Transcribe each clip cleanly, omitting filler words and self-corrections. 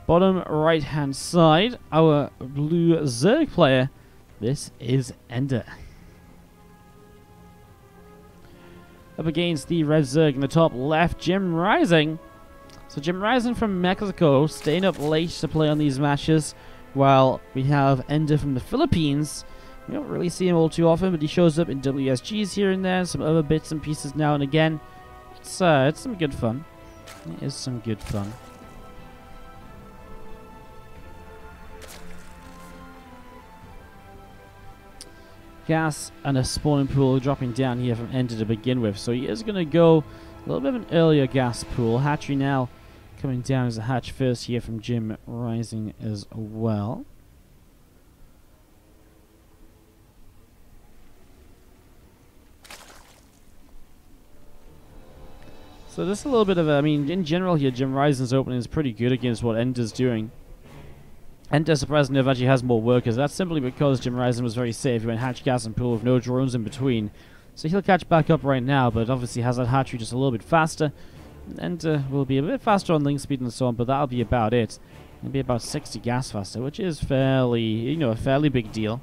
Bottom right-hand side, our blue Zerg player, this is Enderr. Up against the red Zerg in the top left, JimRising. So JimRising from Mexico, staying up late to play on these matches, while we have Enderr from the Philippines. We don't really see him all too often, but he shows up in WSGs here and there, some other bits and pieces now and again. It's some good fun. It is some good fun. Gas and a spawning pool dropping down here from Enderr to begin with. So he is going to go a little bit of an earlier gas pool. Hatchery now coming down as a hatch first here from JimRising as well. So just a little bit of a, I mean, in general here, JimRising's opening is pretty good against what Ender's doing. Enderr, surprisingly enough, actually has more workers. That's simply because JimRising was very safe. He went hatch, gas, and pool with no drones in between. So he'll catch back up right now, but obviously has that hatchery just a little bit faster. Enderr will be a bit faster on link speed and so on, but that'll be about it. It'll be about 60 gas faster, which is fairly, you know, a fairly big deal.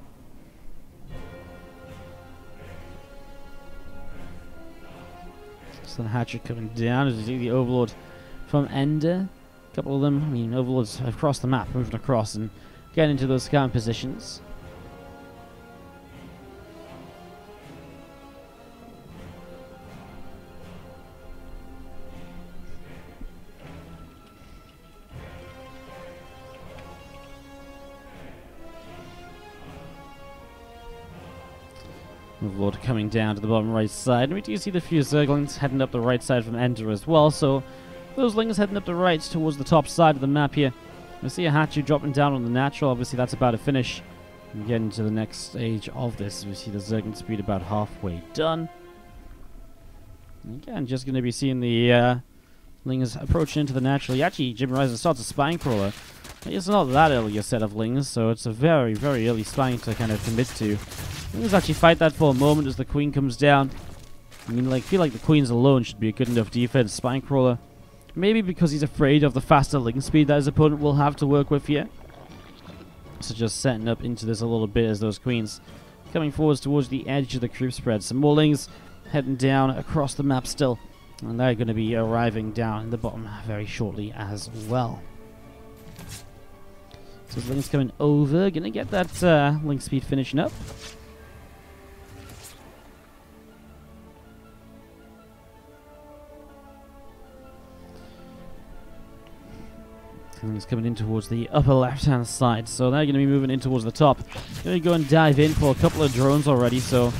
So the hatchery coming down as you see the Overlord from Enderr. A couple of them, I mean, Overlords across the map, moving across and getting into those scout positions. Overlord coming down to the bottom right side. And we do see the few Zerglings heading up the right side from Enderr as well, so those lings heading up the right towards the top side of the map here. We see a hatchery dropping down on the natural. Obviously, that's about to finish. And getting to the next stage of this. We see the Zergling speed about halfway done. And again, just going to be seeing the lings approaching into the natural. Actually, JimRising starts a spine crawler. It's not that early a set of lings, so it's a very, very early spine to kind of commit to. Lings actually fight that for a moment as the queen comes down. I mean, like, feel like the queens alone should be a good enough defense. Spine crawler. Maybe because he's afraid of the faster link speed that his opponent will have to work with here. So just setting up into this a little bit as those queens coming forwards towards the edge of the creep spread. Some more lings heading down across the map still. And they're going to be arriving down in the bottom very shortly as well. So the lings coming over. Going to get that link speed finishing up. It's coming in towards the upper left-hand side, so they're going to be moving in towards the top. Going to go and dive in for a couple of drones already, so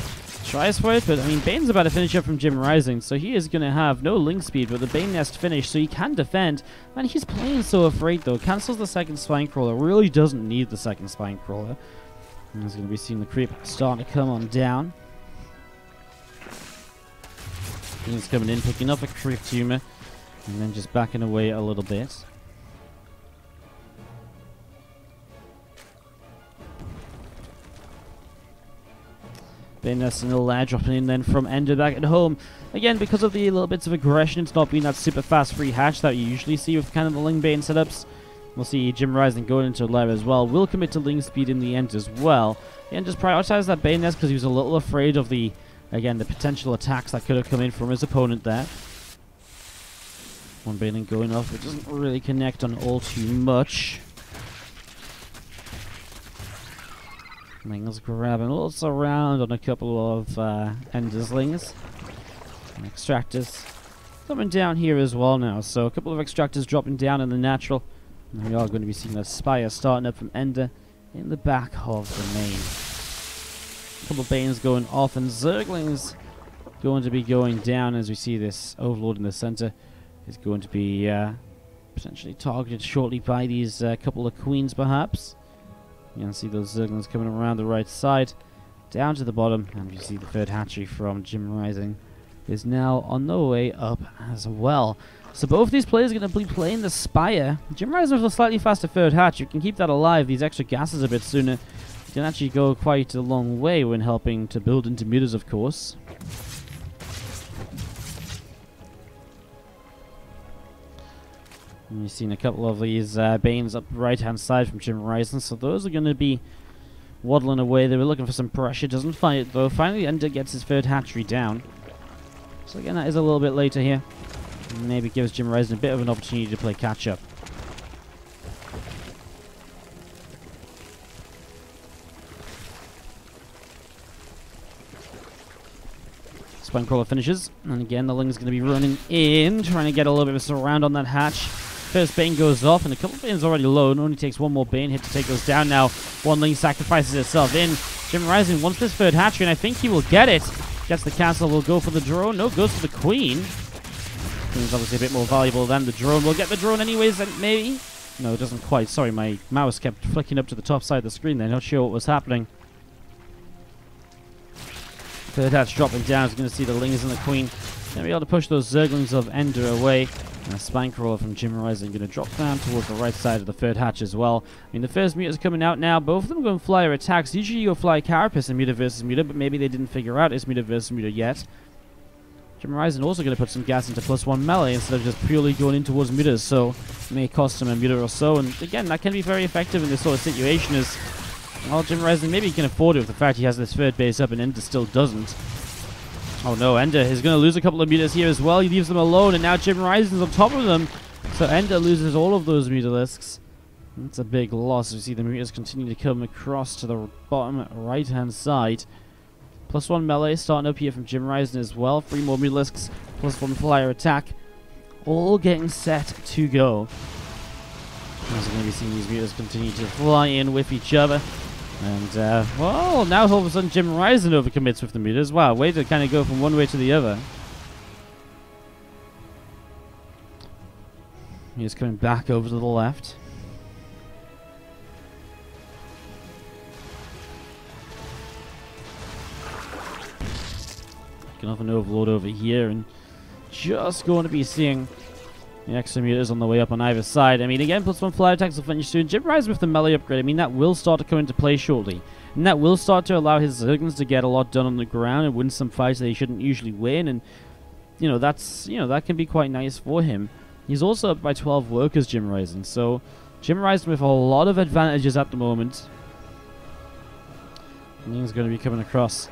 tries for it, but I mean, Bane's about to finish up from JimRising, so he is going to have no link speed, but the Bane nest finished, so he can defend. Man, he's playing so afraid, though. Cancels the second spine crawler, really doesn't need the second spine crawler. And he's going to be seeing the creep starting to come on down. He's coming in, picking up a creep tumor, and then just backing away a little bit. Bane nest and Enderr dropping in then from Enderr back at home. Again, because of the little bits of aggression, it's not been that super fast free hatch that you usually see with kind of the Ling Bane setups. We'll see JimRising going into lair as well. Will commit to Ling speed in the end as well. And just prioritize that Bane nest because he was a little afraid of the, again, the potential attacks that could have come in from his opponent there. One Baneling going off, it doesn't really connect on all too much. Lings grabbing also around on a couple of Ender's lings. And extractors coming down here as well now. So a couple of extractors dropping down in the natural. And we are going to be seeing a Spire starting up from Enderr in the back of the main. A couple of Banes going off and Zerglings going to be going down as we see this Overlord in the center is going to be potentially targeted shortly by these couple of queens perhaps. You can see those Zerglings coming around the right side, down to the bottom, and you see the third hatchery from JimRising is now on the way up as well. So both these players are going to be playing the Spire. JimRising with a slightly faster third hatch. You can keep that alive, these extra gases a bit sooner. You can actually go quite a long way when helping to build into mutas, of course. And you've seen a couple of these Banes up the right-hand side from JimRising, so those are going to be waddling away. They were looking for some pressure, doesn't find it though. Finally, Enderr gets his third hatchery down. So again, that is a little bit later here. Maybe gives JimRising a bit of an opportunity to play catch-up. Spinecrawler finishes, and again the Ling's going to be running in, trying to get a little bit of a surround on that hatch. First Bane goes off, and a couple of Banes already low, and only takes one more Bane hit to take those down now. One Ling sacrifices itself in. JimRising wants this third hatchery, and I think he will get it. Gets the castle, will go for the drone. No, goes for the Queen. Queen's obviously a bit more valuable than the drone. We'll get the drone anyways, and maybe... No, it doesn't quite. Sorry, my mouse kept flicking up to the top side of the screen there. Not sure what was happening. Third hatch dropping down. Is going to see the Lings and the Queen. Going to be able to push those Zerglings of Enderr away. And a Spinecrawler from JimRising going to drop down towards the right side of the third hatch as well. I mean, the first muters coming out now. Both of them going flyer attacks. Usually you go fly Carapace in muter versus muter, but maybe they didn't figure out it's muter versus muter yet. JimRising also going to put some gas into +1 melee instead of just purely going in towards muters, so it may cost him a muter or so. And again, that can be very effective in this sort of situation as, well, JimRising maybe he can afford it with the fact he has this third base up and Enderr still doesn't. Oh no, Enderr is going to lose a couple of muters here as well. He leaves them alone, and now JimRising's on top of them. So Enderr loses all of those mutalisks. That's a big loss. We see the muters continue to come across to the bottom right-hand side. +1 melee starting up here from JimRising as well. 3 more mutalisks, +1 flyer attack. All getting set to go. As we're going to be seeing these muters continue to fly in with each other. And, well, now all of a sudden JimRising overcommits with the muters. Wow, way to kind of go from one way to the other. He's coming back over to the left. Picking off an overload over here, and just going to be seeing the extra muters on the way up on either side. I mean, again, +1 flyer attacks will finish soon. JimRising with the melee upgrade, I mean, that will start to come into play shortly. And that will start to allow his Zerglings to get a lot done on the ground and win some fights that he shouldn't usually win. And, that can be quite nice for him. He's also up by 12 workers, JimRising. So, JimRising with a lot of advantages at the moment. And he's going to be coming across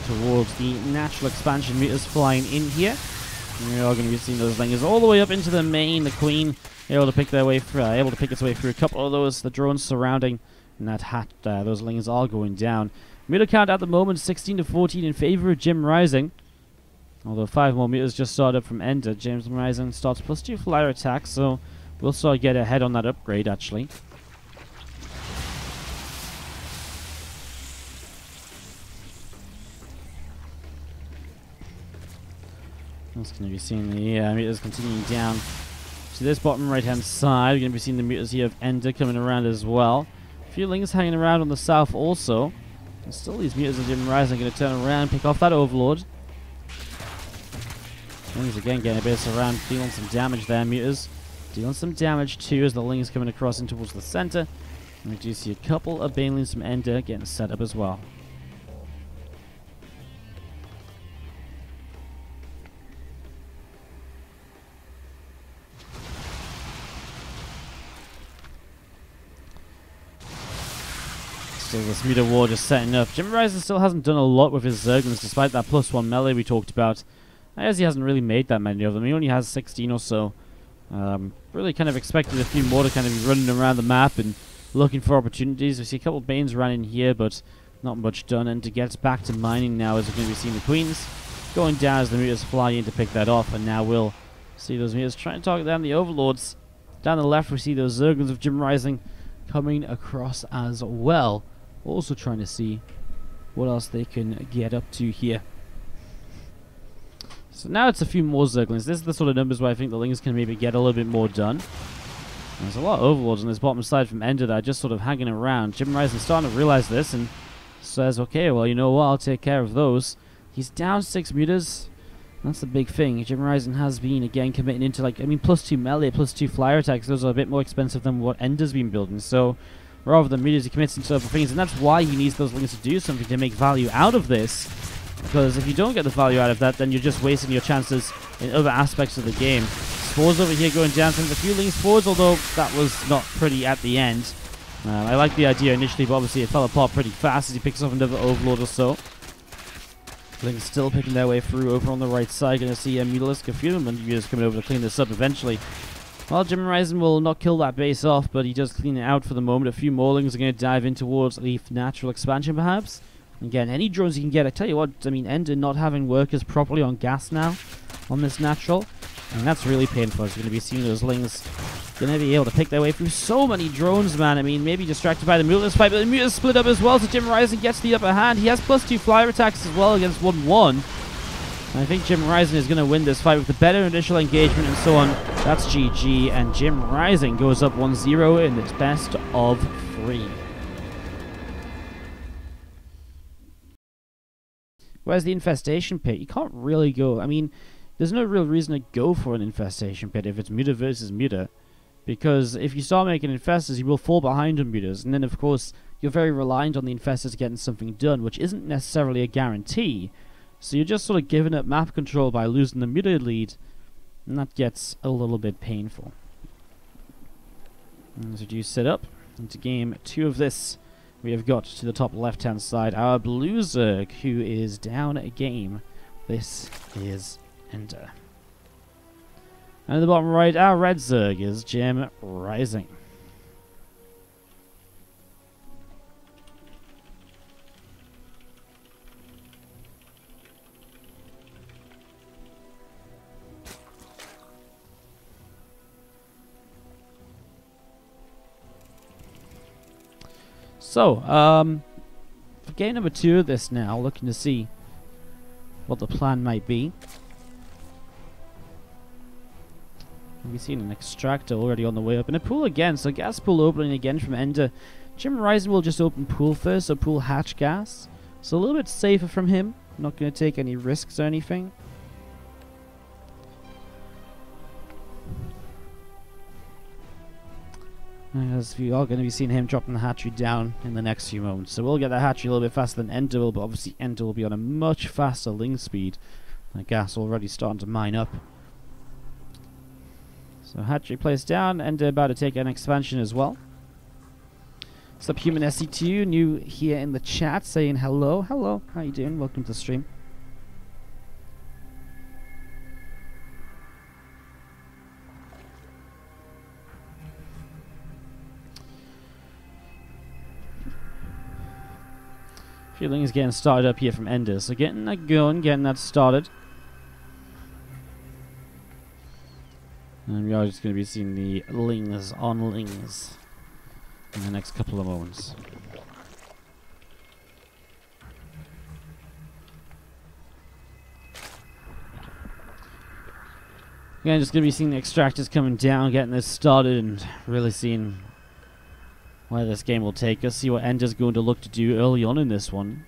towards the natural expansion muters flying in here. We are going to be seeing those Lingers all the way up into the main. The Queen able to pick their way through, able to pick its way through a couple of those. The drones surrounding, and that hat, those Lingers are going down. Muter count at the moment 16 to 14 in favor of JimRising. Although 5 more muters just started up from Enderr. JimRising starts +2 flyer attack, so we'll start to get ahead on that upgrade actually. That's going to be seeing the muters continuing down to this bottom right-hand side. We're going to be seeing the muters here of Enderr coming around as well. A few Lings hanging around on the south also. And still these muters of JimRising are going to turn around, pick off that overlord. Lings again getting a bit of surround, dealing some damage there, muters. Dealing some damage too as the Lings coming across in towards the center. And we do see a couple of Banelings from Enderr getting set up as well. So this muter war just setting up. JimRising still hasn't done a lot with his Zerglings despite that +1 melee we talked about. I guess he hasn't really made that many of them. He only has 16 or so. Really kind of expected a few more to kind of be running around the map and looking for opportunities. We see a couple of Banes running here, but not much done. And to get back to mining now as we're going to be seeing the Queens going down as the muters fly in to pick that off. And now we'll see those muters trying to target down the overlords. Down the left we see those Zerglings of JimRising coming across as well. Also trying to see what else they can get up to here. So now it's a few more Zerglings. This is the sort of numbers where I think the Lings can maybe get a little bit more done. There's a lot of overlords on this bottom side from Enderr that are just sort of hanging around. JimRising starting to realize this and says, okay, well, you know what, I'll take care of those. He's down 6 muters. That's the big thing. JimRising has been, again, committing into, like, I mean, +2 melee, +2 flyer attacks. Those are a bit more expensive than what Ender's been building. So rather than muters, he commits into other things, and that's why he needs those Lings to do something to make value out of this. Because if you don't get the value out of that, then you're just wasting your chances in other aspects of the game. spores over here going down, sends a few lings forwards, although that was not pretty at the end. I like the idea initially, but obviously it fell apart pretty fast as he picks off another overlord or so. Lings still picking their way through over on the right side. Going to see a Mutalisk, a few Mutalisk coming over to clean this up eventually. Well, JimRising will not kill that base off, but he does clean it out for the moment. A few more Lings are going to dive in towards the natural expansion, perhaps. Again, any drones you can get. I tell you what, I mean, Enderr not having workers properly on gas now on this natural, and that's really painful. As you're going to be seeing those Lings going to be able to pick their way through so many drones, man. I mean, maybe distracted by the Mutalisk fight, but the Mutalisk split up as well, so JimRising gets the upper hand. He has +2 flyer attacks as well against 1-1. I think JimRising is going to win this fight with the better initial engagement and so on. That's GG, and JimRising goes up 1-0 in its best of 3. Whereas the infestation pit, you can't really go. I mean, there's no real reason to go for an infestation pit if it's muta versus muta. Because if you start making infestors, you will fall behind on mutas. And then, of course, you're very reliant on the infestors getting something done, which isn't necessarily a guarantee. So you're just sort of giving up map control by losing the muta lead. And that gets a little bit painful. As we do set up into game 2 of this, we have got to the top left-hand side our blue Zerg, who is down a game. This is Enderr. And at the bottom right, our red Zerg is JimRising. So, for game number 2 of this now, looking to see what the plan might be. We've seen an extractor already on the way up, and a pool again, so gas pool opening again from Enderr. JimRising will just open pool first, so pool hatch gas. So a little bit safer from him, not going to take any risks or anything. As we are going to be seeing him dropping the hatchery down in the next few moments. So we'll get the hatchery a little bit faster than Enderr will, but obviously Enderr will be on a much faster ling speed. The gas already starting to mine up. So hatchery placed down, Enderr about to take an expansion as well. Subhuman SC2, new here in the chat, saying hello. Hello, how you doing? Welcome to the stream. Feeling is getting started up here from Enderr, so getting that going, getting that started. And we are just going to be seeing the lings on lings in the next couple of moments. Again, just going to be seeing the extractors coming down, getting this started, and really seeing where this game will take us. See what Ender's going to look to do early on in this one.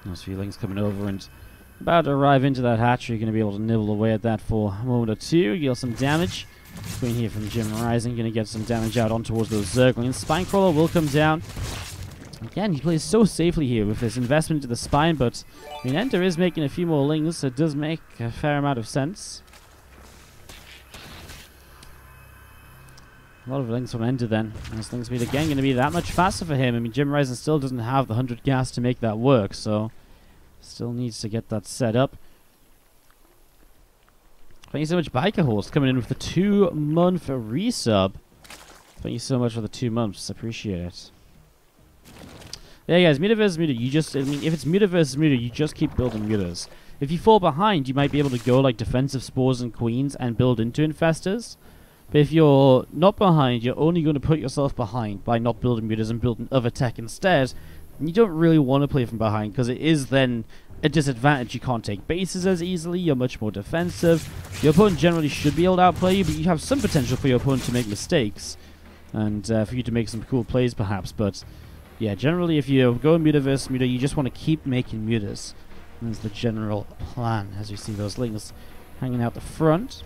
Those feelings coming over and about to arrive into that hatchery. You're going to be able to nibble away at that for a moment or two. Deal some damage. Queen here from JimRising. Going to get some damage out on towards those Zerglings. Spinecrawler will come down. Again, he plays so safely here with this investment into the spine, but I mean, Enderr is making a few more lings, so it does make a fair amount of sense. A lot of lings from Enderr then. And this ling speed again going to be that much faster for him. I mean, JimRising still doesn't have the 100 gas to make that work, so still needs to get that set up. Thank you so much, Biker Horse, coming in with the 2-month resub. Thank you so much for the 2 months. Appreciate it. Yeah, guys, muta versus muta. You just, I mean, if it's muta versus muta, you just keep building mutas. If you fall behind, you might be able to go like defensive spores and queens and build into infestors. But if you're not behind, you're only going to put yourself behind by not building mutas and building other tech instead. And you don't really want to play from behind because it is then a disadvantage. You can't take bases as easily. You're much more defensive. Your opponent generally should be able to outplay you, but you have some potential for your opponent to make mistakes and for you to make some cool plays perhaps. But yeah, generally if you're going muta versus muta, you just want to keep making mutas. That's the general plan as you see those lings hanging out the front.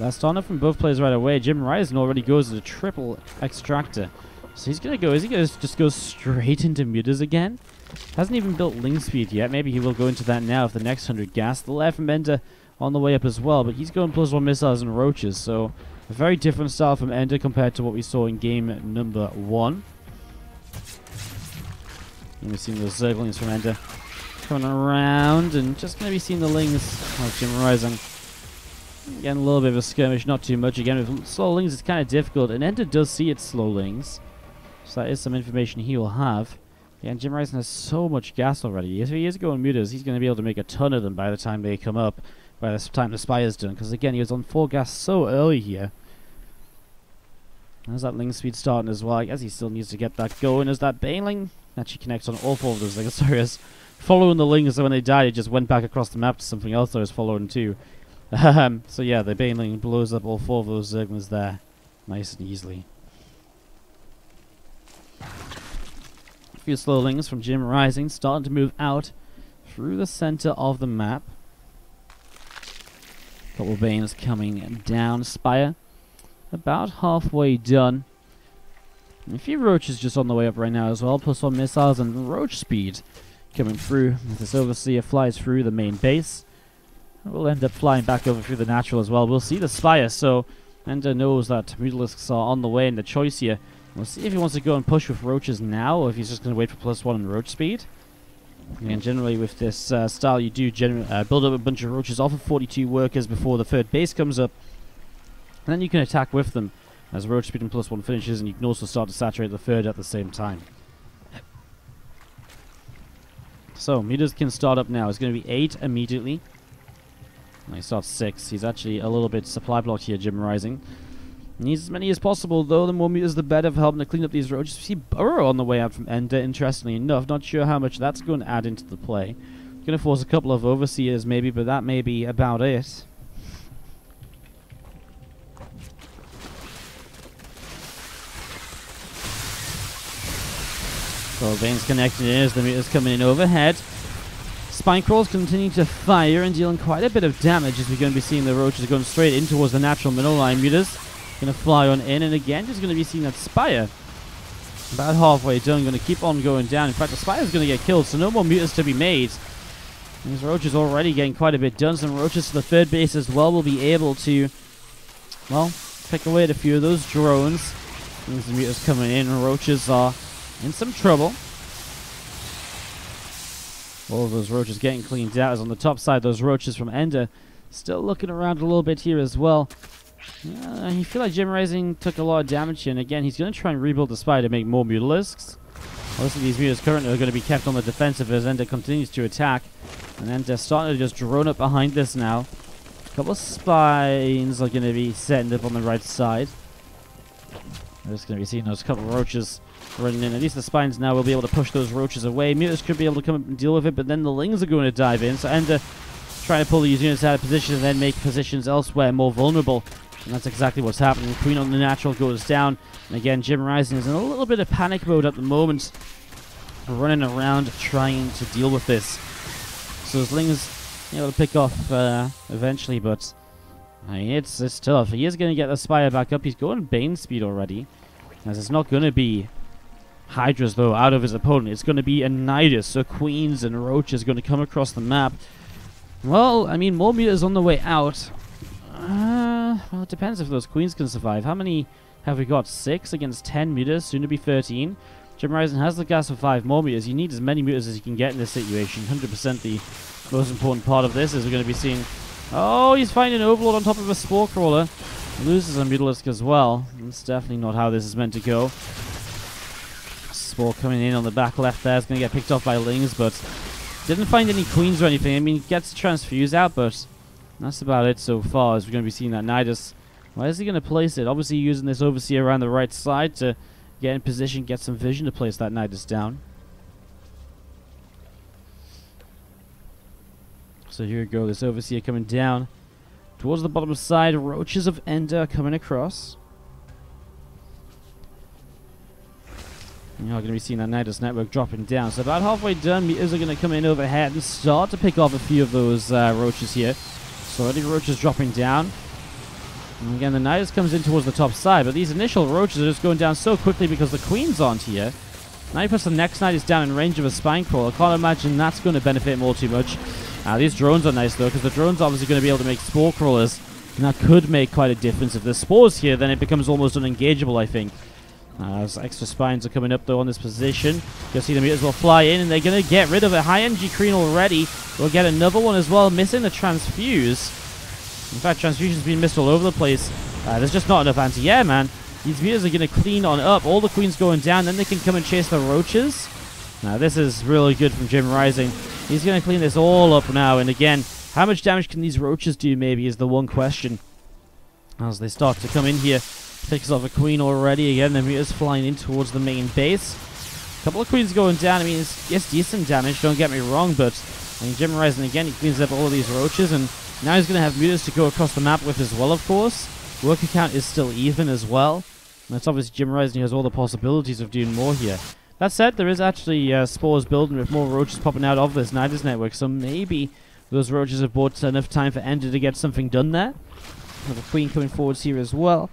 Last honor from both players right away. JimRising already goes to the triple extractor. So he's going to go, is he going to just go straight into mutas again? Hasn't even built ling speed yet. Maybe he will go into that now if the next 100 gas. The left from Enderr on the way up as well, but he's going +1 missiles and roaches. So a very different style from Enderr compared to what we saw in game number 1. And we've seen those zerglings from Enderr coming around, and just going to be seeing the lings of JimRising. Again, a little bit of a skirmish, not too much. Again, with slow lings, it's kind of difficult, and Enderr does see its slow lings, so that is some information he will have. Yeah, and JimRising has so much gas already. If he is going mutas, he's going to be able to make a ton of them by the time they come up, by the time the Spire's done, because again, he was on 4 gas so early here. How's that ling speed starting as well? I guess he still needs to get that going. As that Baneling actually connects on all 4 of those lings. Sorry, as following the lings, so when they died, it just went back across the map to something else that was following too. So yeah, the Baneling blows up all 4 of those zerglings there, nice and easily. A few slow lings from JimRising starting to move out through the center of the map. Couple of Banes coming down. Spire about halfway done. And a few roaches just on the way up right now as well, +1 missiles and roach speed coming through. As this overseer flies through the main base, we'll end up flying back over through the natural as well. We'll see the Spire, so Enderr knows that Mutalisks are on the way in the choice here. We'll see if he wants to go and push with roaches now, or if he's just going to wait for +1 in roach speed. And generally with this style, you do build up a bunch of roaches off of 42 workers before the third base comes up. And then you can attack with them as roach speed and +1 finishes, and you can also start to saturate the third at the same time. So, mutas can start up now. It's going to be 8 immediately. And he starts 6. He's actually a little bit supply blocked here, JimRising. Needs as many as possible, though. The more mutas, the better for helping to clean up these roaches. We see Burrow on the way out from Enderr, interestingly enough. Not sure how much that's going to add into the play. Going to force a couple of overseers, maybe, but that may be about it. So Bane's connected in as the mutas coming in overhead. Spine Crawls continue to fire and dealing quite a bit of damage, as we're going to be seeing the roaches going straight in towards the natural middle line. Mutas going to fly on in, and again, just going to be seeing that Spire about halfway done, going to keep on going down. In fact, the Spire's going to get killed, so no more mutas to be made. These roaches already getting quite a bit done. Some roaches to the third base as well will be able to, well, pick away at a few of those drones. There's the mutas coming in, and roaches are in some trouble. All of those roaches getting cleaned out. As on the top side, those roaches from Enderr still looking around a little bit here as well. You feel like JimRising took a lot of damage here, and again, he's going to try and rebuild the Spire to make more Mutalisks. Obviously, these mutas currently are going to be kept on the defensive as Enderr continues to attack. And Enderr starting to just drone up behind this now. A couple of spines are going to be setting up on the right side. We're just going to be seeing those couple of roaches running in. At least the spines now will be able to push those roaches away. Mutas could be able to come up and deal with it, but then the lings are going to dive in. So Enderr trying to pull these units out of position and then make positions elsewhere more vulnerable. And that's exactly what's happening. The Queen on the natural goes down. And again, JimRising is in a little bit of panic mode at the moment. Running around trying to deal with this. So his lings able to pick off eventually, but I mean, it's tough. He is going to get the Spire back up. He's going Bane speed already. As it's not going to be Hydras, though, out of his opponent. It's going to be a Nidus, so Queens and Roaches going to come across the map. Well, I mean, more mutas on the way out. Well, it depends if those Queens can survive. How many have we got? 6 against 10 mutas, soon to be 13. JimRising has the gas for 5 more mutas. You need as many mutas as you can get in this situation. 100% the most important part of this is we're going to be seeing... Oh, he's finding an Overlord on top of a Spore Crawler. Loses a Mutalisk as well. That's definitely not how this is meant to go. Spore coming in on the back left there is going to get picked off by Lings, but didn't find any Queens or anything. I mean, he gets Transfuse out, but that's about it so far, as we're going to be seeing that Nidus. Where is he going to place it? Obviously using this Overseer around the right side to get in position, get some vision to place that Nidus down. So here we go, this Overseer coming down towards the bottom side. Roaches of Enderr coming across. You're going to be seeing that Nidus network dropping down. So about halfway done, meters are going to come in overhead and start to pick off a few of those roaches here. So already roaches dropping down. And again, the Nidus comes in towards the top side, but these initial roaches are just going down so quickly because the queens aren't here. Now he puts the next Nidus down in range of a spine crawler. I can't imagine that's going to benefit him all too much. These drones are nice though, because the drones are obviously going to be able to make spore crawlers, and that could make quite a difference. If there's spores here, then it becomes almost unengageable, I think. As extra spines are coming up though on this position. You'll see the meters will fly in, and they're going to get rid of a high energy Kreen already. We'll get another one as well, missing the transfuse. In fact, transfusion's been missed all over the place. There's just not enough anti-air, man. These meters are going to clean on up. All the queens going down, then they can come and chase the roaches. Now this is really good from JimRising. He's going to clean this all up now, and again, how much damage can these roaches do maybe is the one question. As they start to come in here. Picks off a queen already. Again, the meters flying in towards the main base. A couple of queens going down. I mean, it's decent damage, don't get me wrong, but I mean, JimRising again, he cleans up all of these roaches, and now he's going to have meters to go across the map with as well, of course. Worker count is still even as well. And that's obviously JimRising. He has all the possibilities of doing more here. That said, there is actually spores building with more roaches popping out of this Nidus network, so maybe those roaches have bought enough time for Enderr to get something done there. With a queen coming forwards here as well.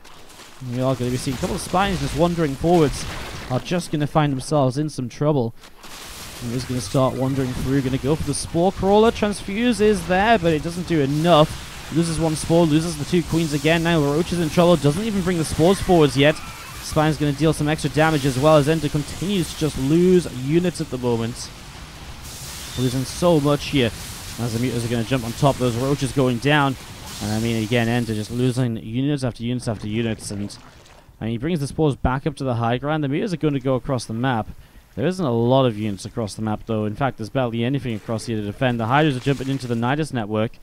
We are going to be seeing a couple of spines just wandering forwards. Are just going to find themselves in some trouble. And he's going to start wandering through. Going to go for the spore crawler. Transfuse is there, but it doesn't do enough. Loses one spore, loses the two queens again. Now Roach is in trouble. Doesn't even bring the spores forwards yet. Spine's going to deal some extra damage as well, as Enderr continues to just lose units at the moment. Losing so much here. As the muters are going to jump on top. Those roaches going down. And I mean, again, Enderr just losing units after units after units. And he brings the spores back up to the high ground. The meters are going to go across the map. There isn't a lot of units across the map, though. In fact, there's barely anything across here to defend. The Hydras are jumping into the Nidus network.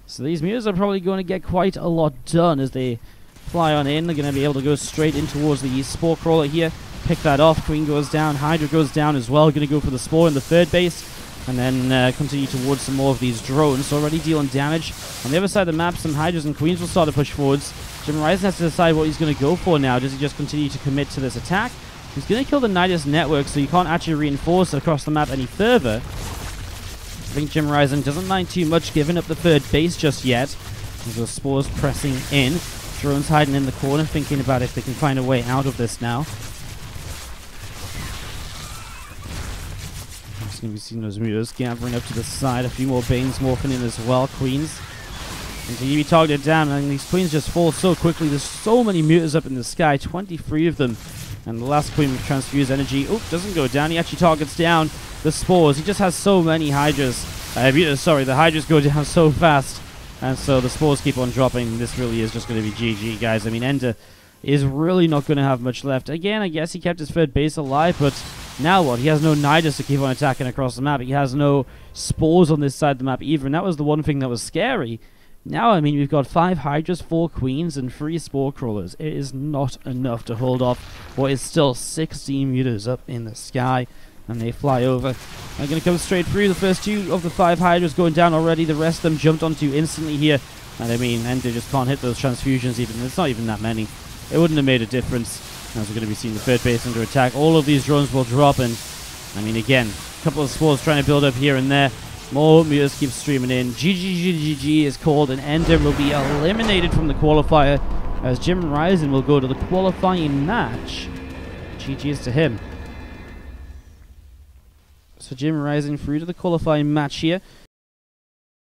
So these meters are probably going to get quite a lot done as they fly on in. They're going to be able to go straight in towards the spore crawler here. Pick that off. Queen goes down. Hydra goes down as well. Going to go for the spore in the third base. And then continue towards some more of these drones. Already dealing damage. On the other side of the map, some Hydras and Queens will start to push forwards. JimRising has to decide what he's going to go for now. Does he just continue to commit to this attack? He's going to kill the Nidus network, so you can't actually reinforce across the map any further. I think JimRising doesn't mind too much giving up the third base just yet. There's those spores pressing in. Drones hiding in the corner, thinking about if they can find a way out of this now. Going to be seeing those meters gathering up to the side. A few more Banes morphing in as well. Queens continue to be targeted down, and these Queens just fall so quickly. There's so many meters up in the sky, 23 of them. And the last Queen with transfuse energy, doesn't go down. He actually targets down the spores. He just has so many Hydras. Sorry, the Hydras go down so fast, and so the spores keep on dropping. This really is just going to be GG, guys. I mean, Enderr is really not going to have much left. Again, I guess he kept his third base alive, but now what? He has no Nidus to keep on attacking across the map. He has no spores on this side of the map either, and that was the one thing that was scary. Now, I mean, we've got 5 Hydras, 4 Queens, and 3 Spore Crawlers. It is not enough to hold off what is still 16 meters up in the sky, and they fly over. They're going to come straight through. The first 2 of the 5 Hydras going down already. The rest of them jumped onto instantly here. And I mean, Enderr just can't hit those transfusions even. It's not even that many. It wouldn't have made a difference. As we're going to be seeing the third base under attack. All of these drones will drop, and I mean, again, a couple of spores trying to build up here and there. More meters keep streaming in. GG is called, and Enderr will be eliminated from the qualifier as JimRising will go to the qualifying match. GG's to him. So JimRising through to the qualifying match here.